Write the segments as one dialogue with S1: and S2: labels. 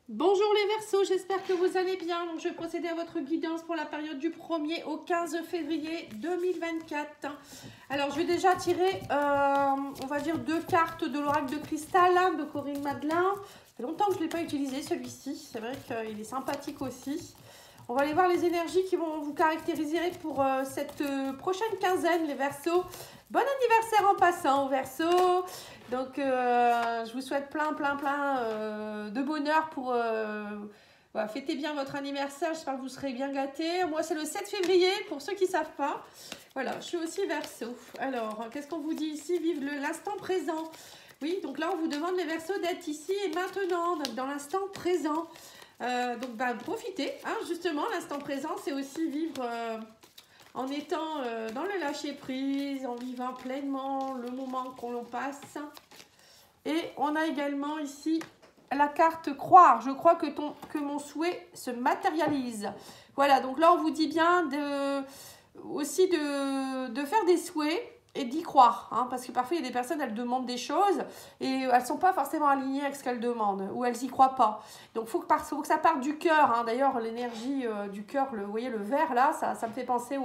S1: Bonjour les Verseaux, j'espère que vous allez bien. Donc, je vais procéder à votre guidance pour la période du 1er au 15 février 2024. Alors, je vais déjà tirer, on va dire, 2 cartes de l'oracle de cristal hein, de Corinne Madelin. Ça fait longtemps que je ne l'ai pas utilisé celui-ci. C'est vrai qu'il est sympathique aussi. On va aller voir les énergies qui vont vous caractériser pour cette prochaine quinzaine, les Verseaux. Bon anniversaire en passant aux Verseaux. Donc, je vous souhaite plein de bonheur pour voilà, fêter bien votre anniversaire. J'espère que vous serez bien gâtés. Moi, c'est le 7 février, pour ceux qui ne savent pas. Voilà, je suis aussi Verseau. Alors, qu'est-ce qu'on vous dit ici? Vive l'instant présent. Oui, donc là, on vous demande les Verseaux d'être ici et maintenant, dans l'instant présent. Donc, bah, profitez. Hein, justement, l'instant présent, c'est aussi vivre... en étant dans le lâcher-prise, en vivant pleinement le moment qu'on passe. Et on a également ici la carte croire. Je crois que mon souhait se matérialise. Voilà, donc là on vous dit bien aussi de faire des souhaits et d'y croire. Hein, parce que parfois il y a des personnes, elles demandent des choses et elles ne sont pas forcément alignées avec ce qu'elles demandent ou elles n'y croient pas. Donc il faut que ça parte du cœur. Hein. D'ailleurs, l'énergie du cœur, vous voyez le vert là, ça me fait penser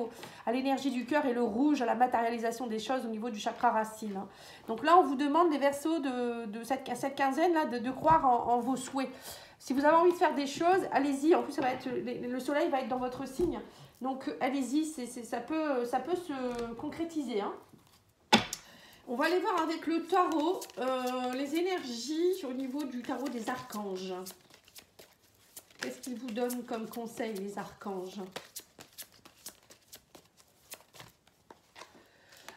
S1: à l'énergie du cœur et le rouge, à la matérialisation des choses au niveau du chakra racine. Hein. Donc là, on vous demande les Verseaux de cette quinzaine là de croire en vos souhaits. Si vous avez envie de faire des choses, allez-y. En plus, ça va être, le soleil va être dans votre signe. Donc allez-y, ça peut se concrétiser. Hein. On va aller voir avec le tarot les énergies au niveau du tarot des archanges. Qu'est-ce qu'ils vous donnent comme conseil, les archanges?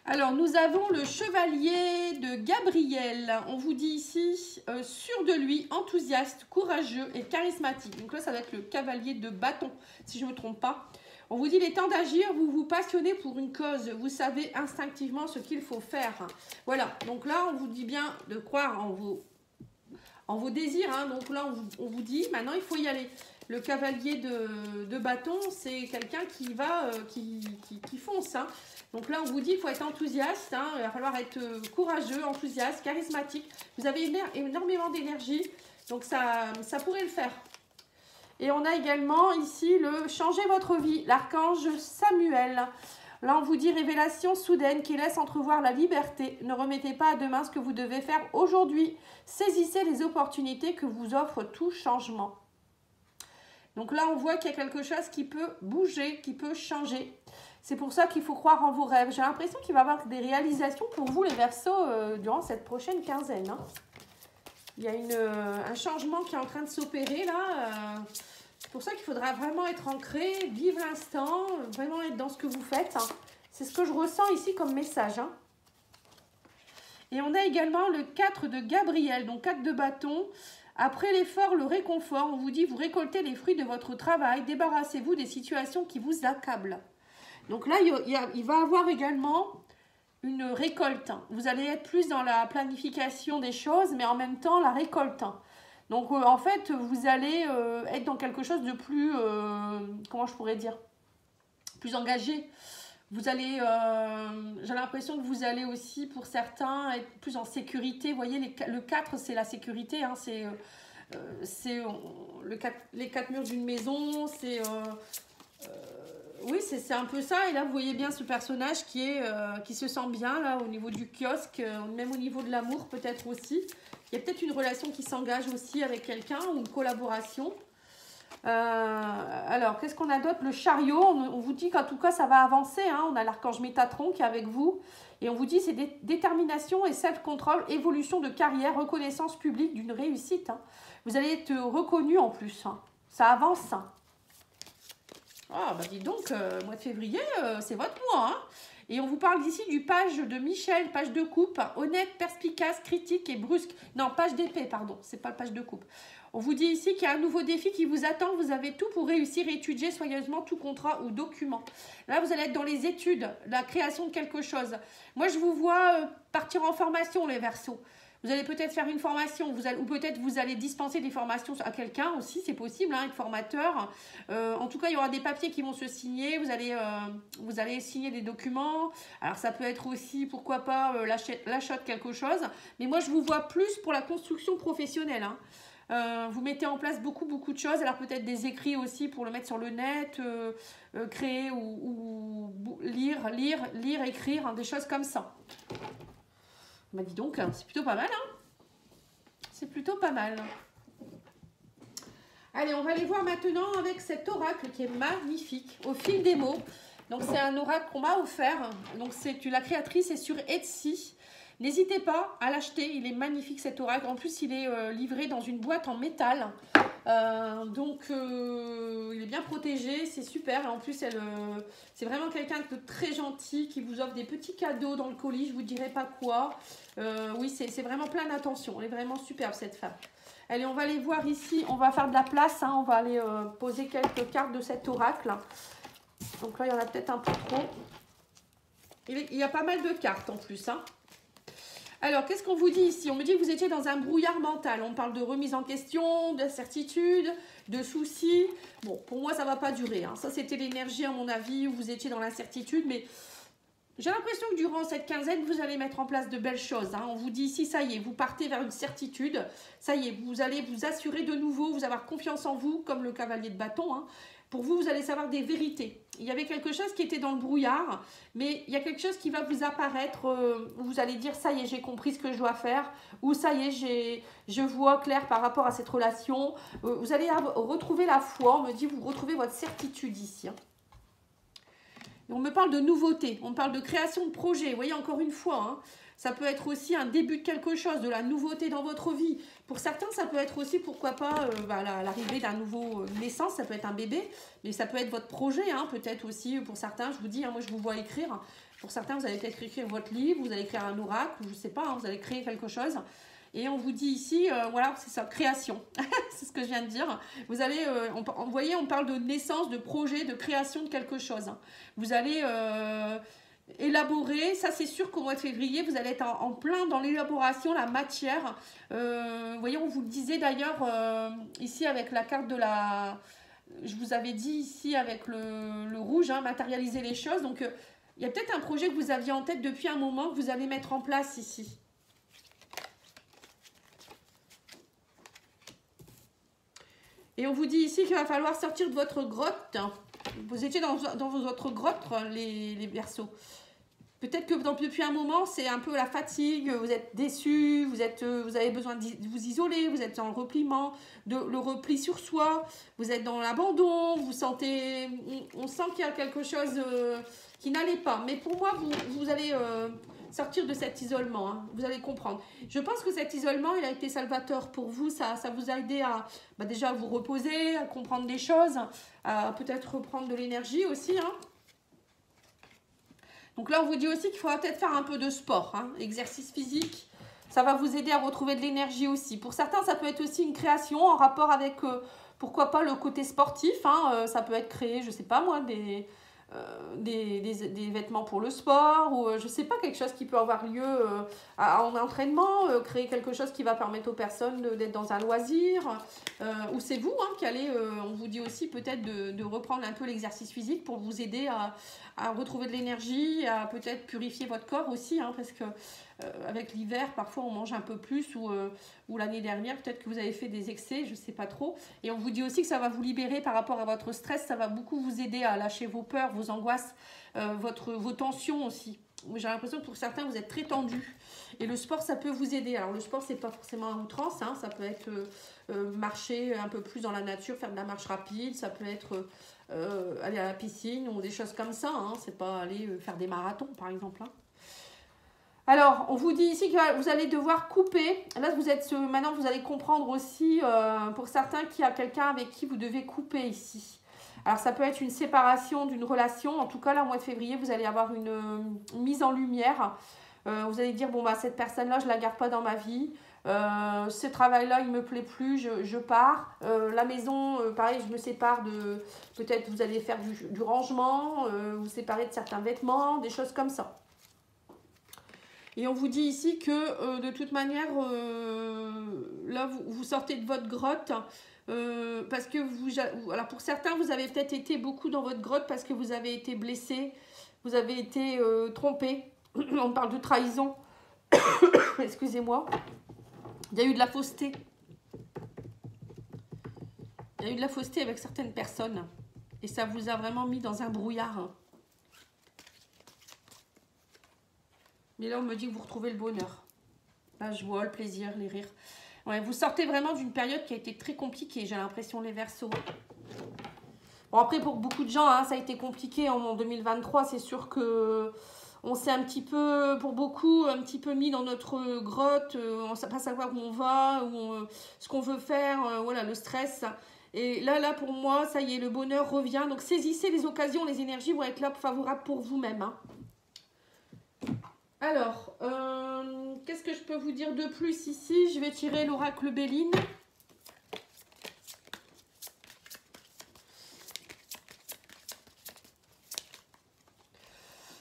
S1: Alors, nous avons le chevalier de Gabriel. On vous dit ici, sûr de lui, enthousiaste, courageux et charismatique. Donc là, ça va être le cavalier de bâton, si je ne me trompe pas. On vous dit, il est temps d'agir, vous vous passionnez pour une cause, vous savez instinctivement ce qu'il faut faire. Voilà, donc là, on vous dit bien de croire en vos désirs. Hein. Donc là, on vous dit, maintenant, il faut y aller. Le cavalier de bâton, c'est quelqu'un qui va, qui fonce. Hein. Donc là, on vous dit qu'il faut être enthousiaste. Hein. Il va falloir être courageux, enthousiaste, charismatique. Vous avez énormément d'énergie, donc ça pourrait le faire. Et on a également ici le « Changez votre vie », l'archange Samuel. Là, on vous dit « Révélation soudaine qui laisse entrevoir la liberté. Ne remettez pas à demain ce que vous devez faire aujourd'hui. Saisissez les opportunités que vous offre tout changement. » Donc là, on voit qu'il y a quelque chose qui peut bouger, qui peut changer. C'est pour ça qu'il faut croire en vos rêves. J'ai l'impression qu'il va y avoir des réalisations pour vous, les Verseaux, durant cette prochaine quinzaine. Hein. Il y a un changement qui est en train de s'opérer là. C'est pour ça qu'il faudra vraiment être ancré, vivre l'instant, vraiment être dans ce que vous faites. Hein. C'est ce que je ressens ici comme message. Hein. Et on a également le 4 de Gabriel, donc 4 de bâton. Après l'effort, le réconfort, on vous dit vous récoltez les fruits de votre travail, débarrassez-vous des situations qui vous accablent. Donc là, il va y avoir également une récolte. Vous allez être plus dans la planification des choses, mais en même temps la récolte. Donc en fait, vous allez être dans quelque chose de plus, comment je pourrais dire, plus engagé. Vous allez, j'ai l'impression que vous allez aussi, pour certains, être plus en sécurité. Vous voyez, le 4, c'est la sécurité. Hein, c'est les 4 murs d'une maison. Oui, c'est un peu ça. Et là, vous voyez bien ce personnage qui se sent bien, là, au niveau du kiosque, même au niveau de l'amour, peut-être aussi. Il y a peut-être une relation qui s'engage aussi avec quelqu'un ou une collaboration. Alors, qu'est-ce qu'on a d'autre? Le chariot, on vous dit qu'en tout cas, ça va avancer. Hein. On a l'archange Métatron qui est avec vous. Et on vous dit, c'est détermination et self-control, évolution de carrière, reconnaissance publique d'une réussite. Hein. Vous allez être reconnu en plus. Hein. Ça avance. Hein. Ah, bah dis donc, mois de février, c'est votre mois. Hein. Et on vous parle d'ici du page de Michel, page de coupe, honnête, perspicace, critique et brusque. Non, page d'épée, pardon, c'est pas le page de coupe. On vous dit ici qu'il y a un nouveau défi qui vous attend. Vous avez tout pour réussir et étudier soigneusement tout contrat ou document. Là, vous allez être dans les études, la création de quelque chose. Moi, je vous vois partir en formation, les Verseaux. Vous allez peut-être faire une formation, ou peut-être vous allez dispenser des formations à quelqu'un aussi, c'est possible, hein, être formateur. En tout cas, il y aura des papiers qui vont se signer, vous allez signer des documents. Alors, ça peut être aussi, pourquoi pas, l'achat de quelque chose. Mais moi, je vous vois plus pour la construction professionnelle. Hein. Vous mettez en place beaucoup de choses. Alors peut-être des écrits aussi pour le mettre sur le net, créer ou lire, écrire, hein, des choses comme ça. Bah dis donc, c'est plutôt pas mal. Hein, c'est plutôt pas mal. Allez, on va aller voir maintenant avec cet oracle qui est magnifique, au fil des mots. Donc c'est un oracle qu'on m'a offert. Donc la créatrice est sur Etsy. N'hésitez pas à l'acheter, il est magnifique cet oracle. En plus, il est livré dans une boîte en métal. Il est bien protégé, c'est super. Et en plus, c'est vraiment quelqu'un de très gentil qui vous offre des petits cadeaux dans le colis. Je ne vous dirai pas quoi. Oui, c'est vraiment plein d'attention. Elle est vraiment superbe, cette femme. Allez, on va aller voir ici. On va faire de la place. Hein. On va aller poser quelques cartes de cet oracle. Donc là, il y en a peut-être un peu trop. Il y a pas mal de cartes en plus. Hein. Alors, qu'est-ce qu'on vous dit ici? On me dit que vous étiez dans un brouillard mental. On parle de remise en question, d'incertitude, de soucis. Bon, pour moi, ça ne va pas durer. Hein. Ça, c'était l'énergie, à mon avis, où vous étiez dans l'incertitude. Mais j'ai l'impression que durant cette quinzaine, vous allez mettre en place de belles choses. Hein. On vous dit ici, ça y est, vous partez vers une certitude. Ça y est, vous allez vous assurer de nouveau, vous avoir confiance en vous, comme le cavalier de bâton. Hein. Pour vous, vous allez savoir des vérités. Il y avait quelque chose qui était dans le brouillard, mais il y a quelque chose qui va vous apparaître. Vous allez dire, ça y est, j'ai compris ce que je dois faire. Ou ça y est, je vois clair par rapport à cette relation. Vous allez retrouver la foi. On me dit, vous retrouvez votre certitude ici. Hein. Et on me parle de nouveauté. On me parle de création de projet. Vous voyez, encore une fois, hein, ça peut être aussi un début de quelque chose, de la nouveauté dans votre vie. Pour certains, ça peut être aussi, pourquoi pas, l'arrivée d'un nouveau naissance, ça peut être un bébé, mais ça peut être votre projet, hein, peut-être aussi, pour certains, je vous dis, hein, moi je vous vois écrire. Pour certains, vous allez peut-être écrire votre livre, vous allez écrire un oracle, je ne sais pas, hein, vous allez créer quelque chose. Et on vous dit ici, voilà, c'est ça, création. C'est ce que je viens de dire. Vous allez, vous voyez, on parle de naissance, de projet, de création de quelque chose. Vous allez... élaborer, ça c'est sûr qu'au mois de février vous allez être en plein dans l'élaboration, la matière. Vous voyez, on vous le disait d'ailleurs ici avec la carte de la... Je vous avais dit ici avec le rouge, hein, matérialiser les choses. Donc il y a peut-être un projet que vous aviez en tête depuis un moment que vous allez mettre en place ici. Et on vous dit ici qu'il va falloir sortir de votre grotte. Vous étiez dans votre grotte, les Verseaux. Peut-être que depuis un moment, c'est un peu la fatigue, vous êtes déçus, vous avez besoin de vous isoler, vous êtes dans le repliement, le repli sur soi, vous êtes dans l'abandon, vous sentez, on sent qu'il y a quelque chose qui n'allait pas. Mais pour moi, vous allez sortir de cet isolement, hein, vous allez comprendre. Je pense que cet isolement, il a été salvateur pour vous, ça vous a aidé à déjà vous reposer, à comprendre des choses, à peut-être reprendre de l'énergie aussi, hein. Donc là, on vous dit aussi qu'il faudra peut-être faire un peu de sport, hein, exercice physique. Ça va vous aider à retrouver de l'énergie aussi. Pour certains, ça peut être aussi une création en rapport avec, pourquoi pas, le côté sportif. Hein, ça peut être créé, je ne sais pas moi, des vêtements pour le sport ou je ne sais pas, quelque chose qui peut avoir lieu en entraînement, créer quelque chose qui va permettre aux personnes d'être dans un loisir. Ou c'est vous hein, qui allez, on vous dit aussi peut-être de reprendre un peu l'exercice physique pour vous aider à retrouver de l'énergie, à peut-être purifier votre corps aussi, hein, parce que avec l'hiver, parfois on mange un peu plus ou l'année dernière, peut-être que vous avez fait des excès, je ne sais pas trop. Et on vous dit aussi que ça va vous libérer par rapport à votre stress, ça va beaucoup vous aider à lâcher vos peurs, vos angoisses, vos tensions aussi. J'ai l'impression que pour certains, vous êtes très tendus. Et le sport, ça peut vous aider. Alors, le sport, c'est pas forcément à outrance. Hein. Ça peut être marcher un peu plus dans la nature, faire de la marche rapide. Ça peut être aller à la piscine ou des choses comme ça. Hein. C'est pas aller faire des marathons, par exemple. Hein. Alors, on vous dit ici que vous allez devoir couper. Là, maintenant, vous allez comprendre aussi, pour certains, qu'il y a quelqu'un avec qui vous devez couper ici. Alors, ça peut être une séparation d'une relation. En tout cas, là, au mois de février, vous allez avoir une mise en lumière. Vous allez dire, bon, bah, cette personne-là, je ne la garde pas dans ma vie. Ce travail-là, il ne me plaît plus, je pars. La maison, pareil, je me sépare de... Peut-être vous allez faire du rangement, vous séparer de certains vêtements, des choses comme ça. Et on vous dit ici que, de toute manière, là, vous sortez de votre grotte... parce que alors pour certains, vous avez peut-être été beaucoup dans votre grotte parce que vous avez été blessé, vous avez été trompé. On parle de trahison. Excusez-moi. Il y a eu de la fausseté. Il y a eu de la fausseté avec certaines personnes. Et ça vous a vraiment mis dans un brouillard. Mais là, on me dit que vous retrouvez le bonheur. La joie, le plaisir, les rires. Ouais, vous sortez vraiment d'une période qui a été très compliquée, j'ai l'impression, les Verseaux. Bon, après, pour beaucoup de gens, hein, ça a été compliqué en 2023. C'est sûr que on s'est un petit peu, pour beaucoup, un petit peu mis dans notre grotte. On ne sait pas savoir où on va, ce qu'on veut faire. Voilà, le stress. Et là, pour moi, ça y est, le bonheur revient. Donc, saisissez les occasions, les énergies vont être là favorables pour vous-même. Hein. Alors, qu'est-ce que je peux vous dire de plus ici? Je vais tirer l'oracle Béline.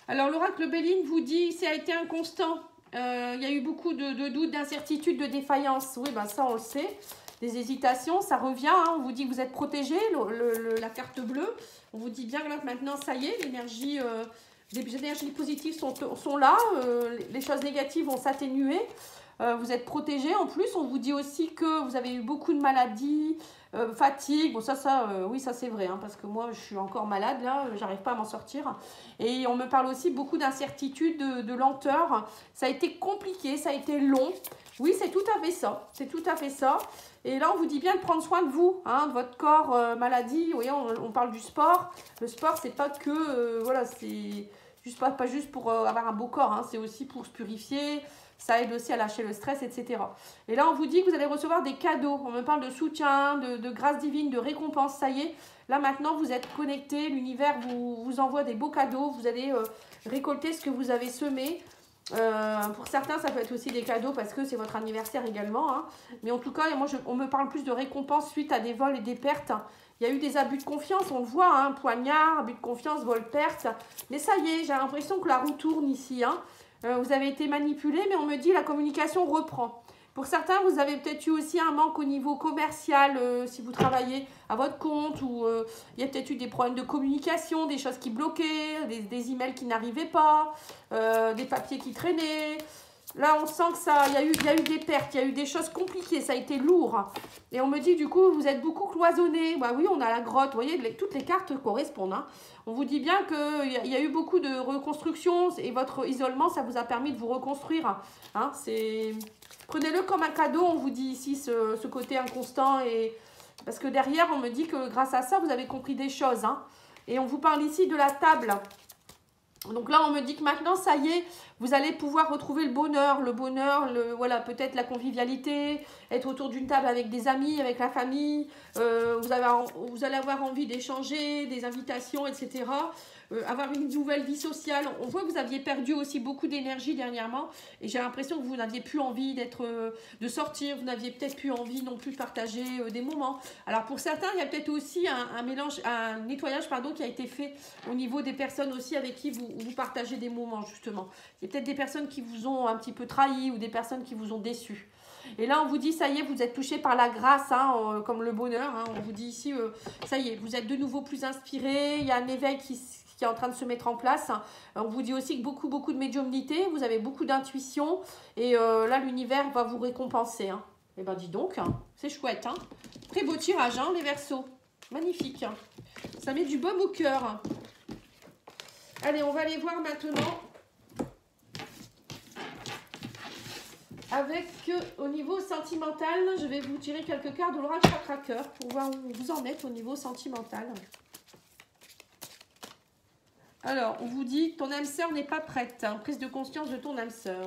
S1: Alors, l'oracle Béline vous dit, ça a été inconstant. Il y a eu beaucoup de doutes, d'incertitudes, de défaillances. Oui, ben ça, on le sait. Des hésitations, ça revient. Hein. On vous dit que vous êtes protégé, la carte bleue. On vous dit bien que là, maintenant, ça y est, l'énergie... les énergies positives sont là, les choses négatives vont s'atténuer, vous êtes protégé. En plus, on vous dit aussi que vous avez eu beaucoup de maladies, fatigue. Bon, oui, ça c'est vrai, hein, parce que moi, je suis encore malade, là, j'arrive pas à m'en sortir. Et on me parle aussi beaucoup d'incertitude, de lenteur. Ça a été compliqué, ça a été long. Oui, c'est tout à fait ça, c'est tout à fait ça. Et là, on vous dit bien de prendre soin de vous, hein, de votre corps, maladie. Vous voyez, on parle du sport. Le sport, c'est pas que, voilà, c'est juste pas juste pour avoir un beau corps, hein, c'est aussi pour se purifier. Ça aide aussi à lâcher le stress, etc. Et là, on vous dit que vous allez recevoir des cadeaux. On me parle de soutien, de grâce divine, de récompense. Ça y est, là maintenant, vous êtes connectés. L'univers vous envoie des beaux cadeaux. Vous allez récolter ce que vous avez semé. Pour certains, ça peut être aussi des cadeaux parce que c'est votre anniversaire également. Hein. Mais en tout cas, moi, on me parle plus de récompense suite à des vols et des pertes. Il y a eu des abus de confiance, on le voit, hein, poignard, abus de confiance, vol, perte. Mais ça y est, j'ai l'impression que la roue tourne ici. Hein. Vous avez été manipulé, mais on me dit la communication reprend. Pour certains, vous avez peut-être eu aussi un manque au niveau commercial, si vous travaillez à votre compte, ou il y a peut-être eu des problèmes de communication, des choses qui bloquaient, des emails qui n'arrivaient pas, des papiers qui traînaient. Là, on sent que il y a eu des pertes, il y a eu des choses compliquées, ça a été lourd. Et on me dit, du coup, vous êtes beaucoup cloisonné. Bah oui, on a la grotte, vous voyez, toutes les cartes correspondent. Hein. On vous dit bien qu'il y a eu beaucoup de reconstruction et votre isolement, ça vous a permis de vous reconstruire. Hein, prenez-le comme un cadeau, on vous dit ici, ce côté inconstant. Parce que derrière, on me dit que grâce à ça, vous avez compris des choses. Hein. Et on vous parle ici de la table. Donc là, on me dit que maintenant, ça y est, vous allez pouvoir retrouver le bonheur, voilà, peut-être la convivialité, être autour d'une table avec des amis, avec la famille, vous allez avoir envie d'échanger, des invitations, etc. Avoir une nouvelle vie sociale. On voit que vous aviez perdu aussi beaucoup d'énergie dernièrement et j'ai l'impression que vous n'aviez plus envie de sortir, vous n'aviez peut-être plus envie non plus de partager des moments. Alors pour certains, il y a peut-être aussi un nettoyage pardon, qui a été fait au niveau des personnes aussi avec qui vous partagez des moments justement. Il y a peut-être des personnes qui vous ont un petit peu trahi ou des personnes qui vous ont déçu. Et là, on vous dit, ça y est, vous êtes touché par la grâce, hein, comme le bonheur. Hein, on vous dit ici, ça y est, vous êtes de nouveau plus inspiré. Il y a un éveil qui est en train de se mettre en place. On vous dit aussi que beaucoup de médiumnité, vous avez beaucoup d'intuition. Et là, l'univers va vous récompenser. Hein. Et ben dis donc, hein, c'est chouette. Hein. Très beau tirage, hein, les Verseaux. Magnifique. Hein. Ça met du baume au cœur. Allez, on va aller voir maintenant. Avec, au niveau sentimental, je vais vous tirer quelques cartes de l'oracle chakra cœur pour voir où vous en êtes au niveau sentimental. Alors, on vous dit, ton âme sœur n'est pas prête. Hein, prise de conscience de ton âme sœur.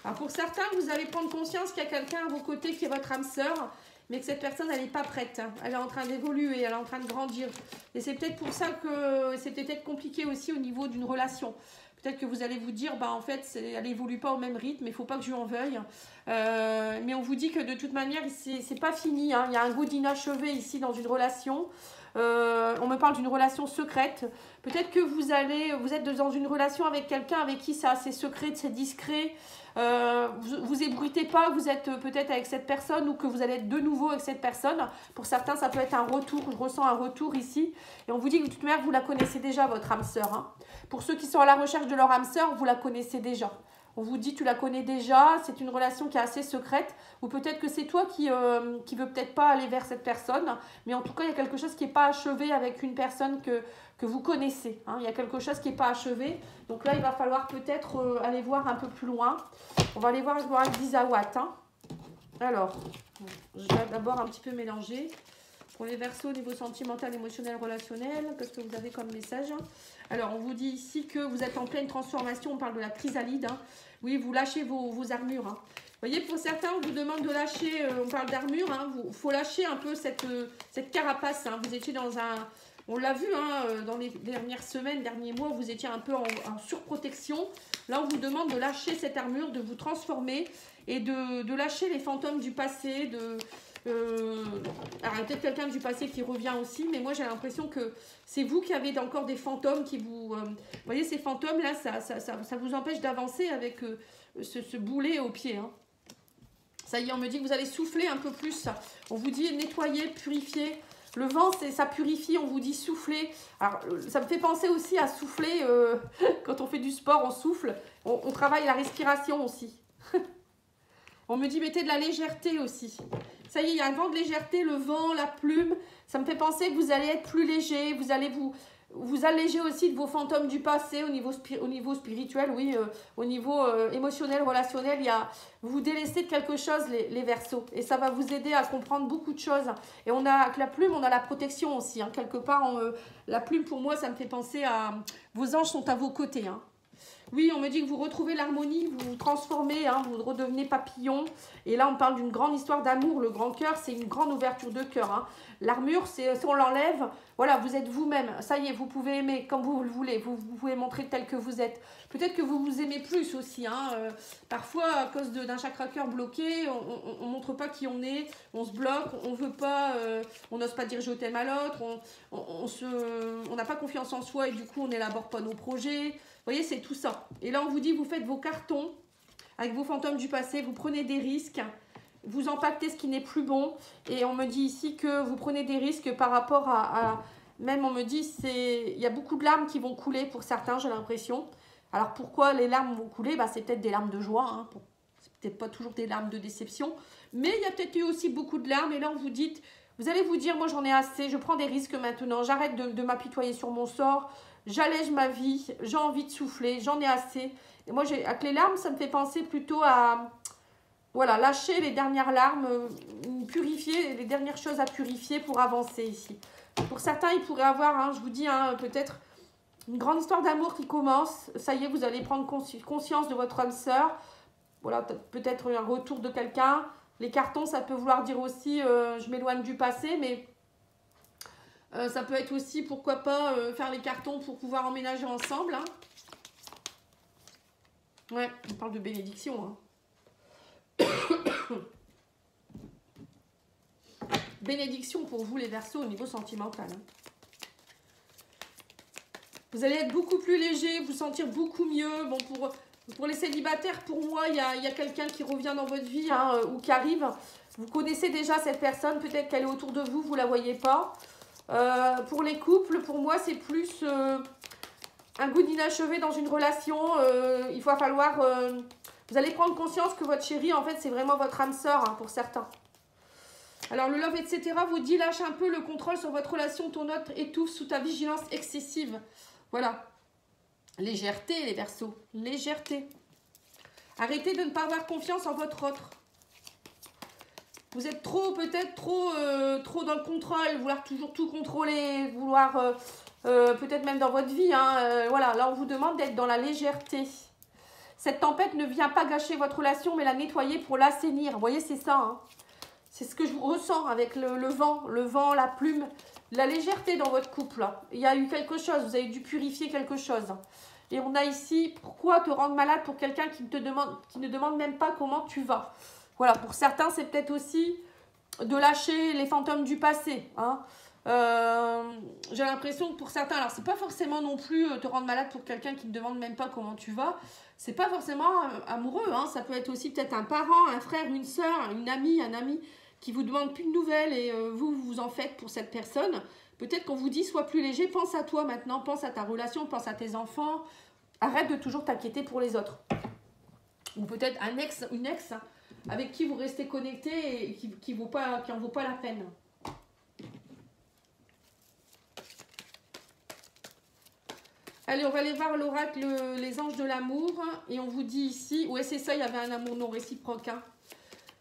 S1: Alors, pour certains, vous allez prendre conscience qu'il y a quelqu'un à vos côtés qui est votre âme sœur, mais que cette personne, elle n'est pas prête. Hein. Elle est en train d'évoluer, elle est en train de grandir. Et c'est peut-être pour ça que c'est peut-être compliqué aussi au niveau d'une relation. Peut-être que vous allez vous dire, bah en fait, elle évolue pas au même rythme, il ne faut pas que je lui en veuille. Mais on vous dit que de toute manière, c'est pas fini. Hein. Il y a un goût d'inachevé ici dans une relation. On me parle d'une relation secrète. Peut-être que vous êtes dans une relation avec quelqu'un avec qui c'est assez secret, c'est discret. Vous ébruitez pas, vous êtes peut-être avec cette personne ou que vous allez être de nouveau avec cette personne. Pour certains, ça peut être un retour. Je ressens un retour ici. Et on vous dit que de toute manière, vous la connaissez déjà, votre âme sœur. Hein. Pour ceux qui sont à la recherche de leur âme sœur, vous la connaissez déjà. On vous dit tu la connais déjà, c'est une relation qui est assez secrète. Ou peut-être que c'est toi qui veut peut-être pas aller vers cette personne. Mais en tout cas, il y a quelque chose qui n'est pas achevé avec une personne que vous connaissez. Hein. Il y a quelque chose qui n'est pas achevé. Donc là, il va falloir peut-être aller voir un peu plus loin. On va aller voir avec 10 watts. Hein. Alors, je vais d'abord un petit peu mélanger. Pour les Verseaux au niveau sentimental, émotionnel, relationnel, qu'est-ce que vous avez comme message? Alors, on vous dit ici que vous êtes en pleine transformation. On parle de la chrysalide. Hein. Oui, vous lâchez vos armures. Hein. Vous voyez, pour certains, on vous demande de lâcher, on parle d'armure. Hein, faut lâcher un peu cette carapace. Hein. Vous étiez dans un... On l'a vu hein, dans les dernières semaines, derniers mois, vous étiez un peu en surprotection. Là, on vous demande de lâcher cette armure, de vous transformer et de lâcher les fantômes du passé, alors, il y a peut-être quelqu'un du passé qui revient aussi, mais moi j'ai l'impression que c'est vous qui avez encore des fantômes qui vous... vous voyez, ces fantômes-là, ça vous empêche d'avancer avec ce boulet au pied. Hein. Ça y est, on me dit que vous allez souffler un peu plus. On vous dit nettoyer, purifier. Le vent, ça purifie, on vous dit souffler. Alors, ça me fait penser aussi à souffler. Quand on fait du sport, on souffle. On travaille la respiration aussi. On me dit mettez de la légèreté aussi. Ça y est, il y a un vent de légèreté, le vent, la plume. Ça me fait penser que vous allez être plus léger. Vous allez vous alléger aussi de vos fantômes du passé au niveau spirituel, oui, au niveau émotionnel, relationnel. Vous vous délaissez de quelque chose, les Verseaux. Et ça va vous aider à comprendre beaucoup de choses. Et avec la plume, on a la protection aussi. Hein. Quelque part, la plume, pour moi, ça me fait penser à... Vos anges sont à vos côtés, hein. Oui, on me dit que vous retrouvez l'harmonie, vous vous transformez, hein, vous redevenez papillon. Et là, on parle d'une grande histoire d'amour. Le grand cœur, c'est une grande ouverture de cœur. Hein. L'armure, si on l'enlève, voilà, vous êtes vous-même. Ça y est, vous pouvez aimer comme vous le voulez. Vous pouvez montrer tel que vous êtes. Peut-être que vous vous aimez plus aussi. Hein. Parfois, à cause d'un chakra cœur bloqué, on ne montre pas qui on est. On se bloque, on veut pas, on n'ose pas dire je t'aime à l'autre. On n'a pas confiance en soi et du coup, on n'élabore pas nos projets. Vous voyez, c'est tout ça. Et là, on vous dit, vous faites vos cartons avec vos fantômes du passé, vous prenez des risques, vous impactez ce qui n'est plus bon. Et on me dit ici que vous prenez des risques par rapport même on me dit, il y a beaucoup de larmes qui vont couler pour certains, j'ai l'impression. Alors, pourquoi les larmes vont couler? C'est peut-être des larmes de joie, hein. C'est peut-être pas toujours des larmes de déception. Mais il y a peut-être eu aussi beaucoup de larmes. Et là, vous allez vous dire, moi, j'en ai assez, je prends des risques maintenant. J'arrête de m'apitoyer sur mon sort. J'allège ma vie, j'ai envie de souffler, j'en ai assez. Et moi, avec les larmes, ça me fait penser plutôt à, voilà, lâcher les dernières larmes, purifier les dernières choses à purifier pour avancer ici. Pour certains, il pourrait avoir, hein, je vous dis, hein, peut-être une grande histoire d'amour qui commence. Ça y est, vous allez prendre conscience de votre âme sœur. Voilà, peut-être un retour de quelqu'un. Les cartons, ça peut vouloir dire aussi, je m'éloigne du passé, mais... ça peut être aussi, pourquoi pas, faire les cartons pour pouvoir emménager ensemble. Hein. Ouais, on parle de bénédiction. Hein. Bénédiction pour vous, les Verseaux, au niveau sentimental. Hein. Vous allez être beaucoup plus léger, vous sentir beaucoup mieux. Bon, pour les célibataires, pour moi, il y a quelqu'un qui revient dans votre vie hein, ou qui arrive. Vous connaissez déjà cette personne, peut-être qu'elle est autour de vous, vous ne la voyez pas. Pour les couples, pour moi, c'est plus un goût d'inachevé dans une relation. Il va falloir... vous allez prendre conscience que votre chéri, en fait, c'est vraiment votre âme sœur, hein, pour certains. Alors, le love, etc. vous dit, lâche un peu le contrôle sur votre relation. Ton autre étouffe sous ta vigilance excessive. Voilà. Légèreté, les Verseaux. Légèreté. Arrêtez de ne pas avoir confiance en votre autre. Vous êtes peut-être trop dans le contrôle, vouloir toujours tout contrôler, vouloir peut-être même dans votre vie. Hein, voilà, là on vous demande d'être dans la légèreté. Cette tempête ne vient pas gâcher votre relation, mais la nettoyer pour l'assainir. Vous voyez, c'est ça. Hein. C'est ce que je ressens avec le vent, la plume, la légèreté dans votre couple. Là. Il y a eu quelque chose, vous avez dû purifier quelque chose. Et on a ici, pourquoi te rendre malade pour quelqu'un qui ne demande même pas comment tu vas. Voilà, pour certains, c'est peut-être aussi de lâcher les fantômes du passé. Hein. J'ai l'impression que pour certains, alors c'est pas forcément non plus te rendre malade pour quelqu'un qui ne demande même pas comment tu vas. C'est pas forcément amoureux. Hein. Ça peut être aussi peut-être un parent, un frère, une soeur, une amie, un ami qui vous demande plus de nouvelles et vous en faites pour cette personne. Peut-être qu'on vous dit, sois plus léger, pense à toi maintenant, pense à ta relation, pense à tes enfants. Arrête de toujours t'inquiéter pour les autres. Ou peut-être un ex, une ex, hein, avec qui vous restez connecté et qui en vaut pas la peine. Allez, on va aller voir l'oracle, les anges de l'amour. Et on vous dit ici, ouais c'est ça, il y avait un amour non réciproque. Hein.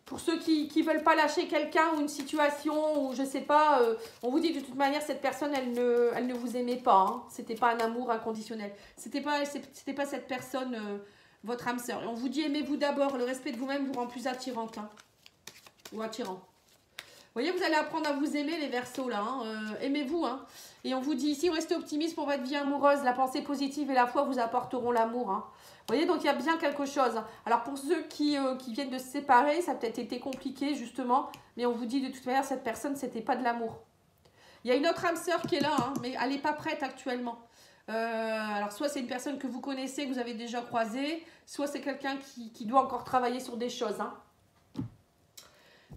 S1: Pour ceux qui ne veulent pas lâcher quelqu'un ou une situation, ou je sais pas, on vous dit de toute manière, cette personne, elle ne vous aimait pas. Hein. C'était pas un amour inconditionnel. C'était pas cette personne, votre âme sœur. Et on vous dit, aimez-vous d'abord. Le respect de vous-même vous rend plus attirante. Hein. Ou attirant. Vous voyez, vous allez apprendre à vous aimer, les Verseaux, là. Hein. Aimez-vous. Hein. Et on vous dit ici, restez optimiste pour votre vie amoureuse. La pensée positive et la foi vous apporteront l'amour. Hein. Vous voyez, donc il y a bien quelque chose. Alors pour ceux qui viennent de se séparer, ça a peut-être été compliqué, justement. Mais on vous dit, de toute manière, cette personne, c'était pas de l'amour. Il y a une autre âme sœur qui est là, hein, mais elle n'est pas prête actuellement. Alors soit c'est une personne que vous connaissez, que vous avez déjà croisée, soit c'est quelqu'un qui doit encore travailler sur des choses. Hein.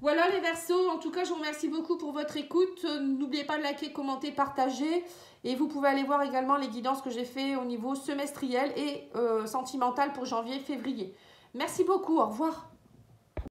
S1: Voilà les Verseaux, en tout cas je vous remercie beaucoup pour votre écoute. N'oubliez pas de liker, commenter, partager. Et vous pouvez aller voir également les guidances que j'ai fait au niveau semestriel et sentimental pour janvier-février. Merci beaucoup, au revoir.